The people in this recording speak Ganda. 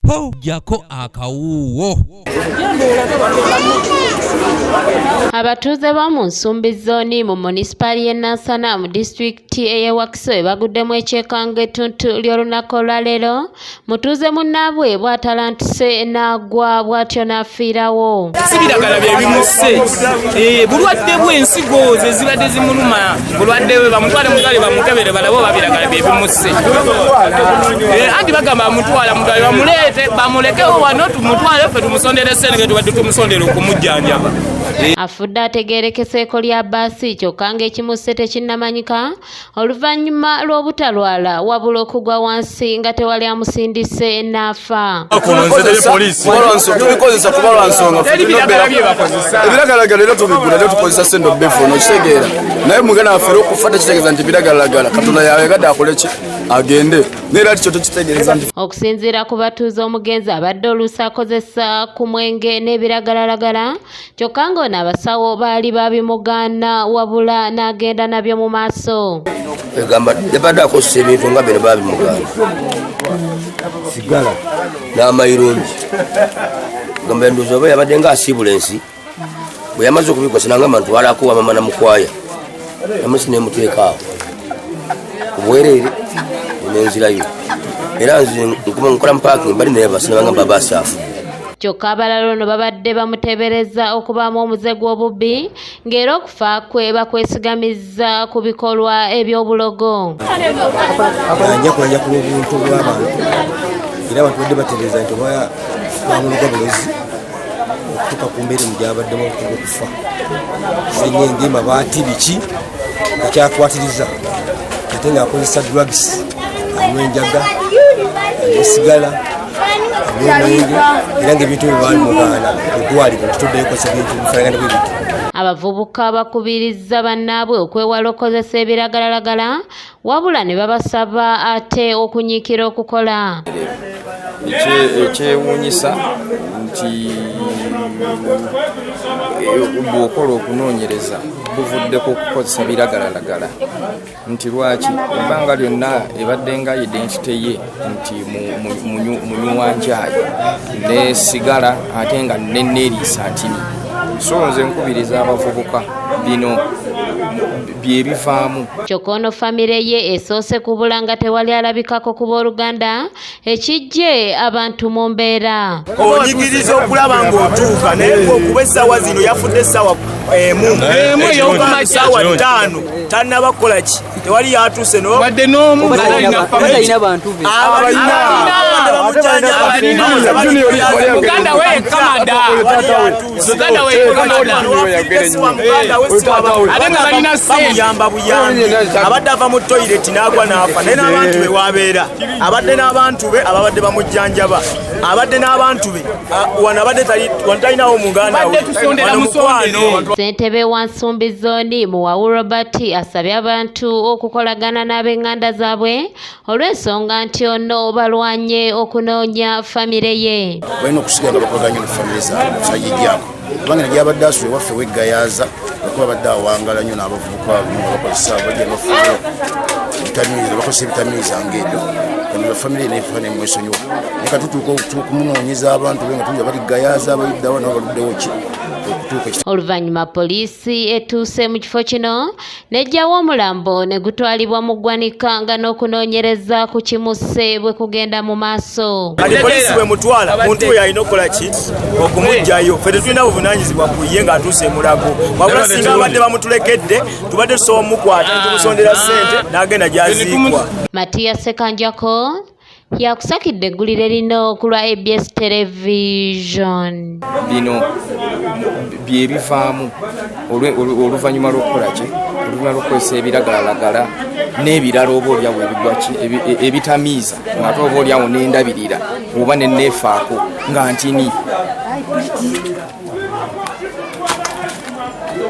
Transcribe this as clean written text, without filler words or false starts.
po jako akawuwo. Abatuuze b'omu Nsumbi zooni mu munisipali y'e Nansana mu disitulikiti ey'e Wakiso baguddemu ekyekango ettuntu ly'olunaku olwaleero. Mutuuze munnaabwe bw'atalantise n'agwa bw'atyo n'afiirawo. Si biragala bye bimusse bulwadde bw'ensigo ze zibadde zimuluma bulwadde bwe bamutwale mutwale bamukebere balabo babiragala bye bimusse anti bagamba bamutwala mutwale bamuleete bamulekewo wano tumutwale ffe tumusondere sente tubadde tumusondera okumujjanjaba. Afudde ategeerekeseeko lya bbaasi kyokka ng'ekimusse tekinnamanyika oluvannyuma lw'obutalwala wabula okugwa wansi nga tewali amusindise n'afa. Tubikozesa kuba lwa nsonga ebiragalagala era tubigula era tukozesa sendo befu nokitegeera naye mugana afere okufa tekitegeeza nti biragalagala Katonda yawegadde akole ki agende neera tikyo tekitegeeza nti. Okusinziira ku batuuze omugenzi abadde oluusi akozesa ku mwenge n'ebiragalalagala kyokka ng'ono abasawo baali babimugaana wabula n'agenda nabyo mu maaso. Egamba yabadde akozesa ebintu nga bino babimugaana sigala n'amayirungi gamba ndoza oba yabadde nga asibulensi bwe yamaze okubikosa nangamba ntwalako wamama namukwaya namusi nemuteekaawo obwereere nenzirayo era nze nkola mpaakingi bali naye basi nabangamba basaafu. Kyokka abalala ono babadde bamuteebereza okubaamu omuze gw'obubbi ng'era okufa kwe bakwesigamiza ku bikolwa eby'obulogo. Ajja kulanja ku obuntu bw'abantu era abantu badde bategeeza nti oba bamuloga bulozi okutuuka ku mbeera gy'abaddemu okufa senyenge mabaati biki ekyakwatiriza ate ng'akozesa drugs anywa enjaga esigala era ng'ebintu bye baali mugaana eddwaliro kituddeyokosa bintu bifaanagana bwe biti. Abavubuka bakubiriza bannaabwe okwewala okukozesa ebiragalalagala wabula ne babasaba ate okunyiikira okukola. Ekyewuunyisa nti bw'okola okunoonyereza buvuddeko okukozesa biragalalagala nti lwaki ebbanga lyonna ebadde nga identite ye nti munywanjayi ne sigala ate nga neneeriisa ntini. So nze nkubiriza abavubuka bino byebivaamu. Kyokka ono famire ye esoose kubula nga tewali alabikako ku booluganda ekijje abantu mu mbeera. Onyigiriza okulaba ng'otuuka naye okuba essaawa zino yafudde essaawa emu essaawa 5 tannaba kukola ki tewali yatuuse wadde n'omu talina bantu be Uganda we Canada Uganda we bamuyamba buyambi abadde ava mu toilet n'agwa n'afa naye n'abantu be wabeera abadde n'abantu be ababadde bamujjanjaba abadde n'abantu be wano abadde talinawo muganda we mukwano. Ssentebe wa Nsumbi zooni Muwawu Robert asabye abantu okukolagana n'ab'enganda zaabwe olw'ensonga nti ono balwanye okunoonya famire ye. Balina okusigala bakolaganye ne famire zaabwe sayijjako kubanga nagyabadde asuula ewaffe weggayaaza okuba badde awangala nnyo n'abavubuka bakozesa bajja bafuula ebitamiiza bakozesa ebitamiiza ng'eddo kandi bafamire neefa nemwesonyiwa naye katutuuka okumunoonyeza abantu be nga tuja baligayaaza abayiddawo nabo baluddewo ki. Oluvannyuma poliisi etuuse mu kifo kino n'eggyawo omulambo ne gutwalibwa mu ggwanika nga n'okunoonyereza ku kimusse bwe kugenda mu maaso. Kati poliisi bwe mutwala muntu oyo alina okukola ki okumuggyayo ffe tetulina buvunaanyizibwa ku ye ng'atuuse mulago wabula singa abadde bamutulekedde tubadde tusobola omukwata ne tumusondera ssente n'agenda gy'aziikwa. Matiya Sekanjako yakusakidde eggulire lino ku lwa ABS Television. Bino byebivaamu oluvannyuma lw'okukola ki oluvannyuma lw'okukozesa ebiragalalagala n'ebirala oba olyawo ebigwaki ebitamiiza ng'ate oba olyawo n'endabirira oba neneefaako nga ntini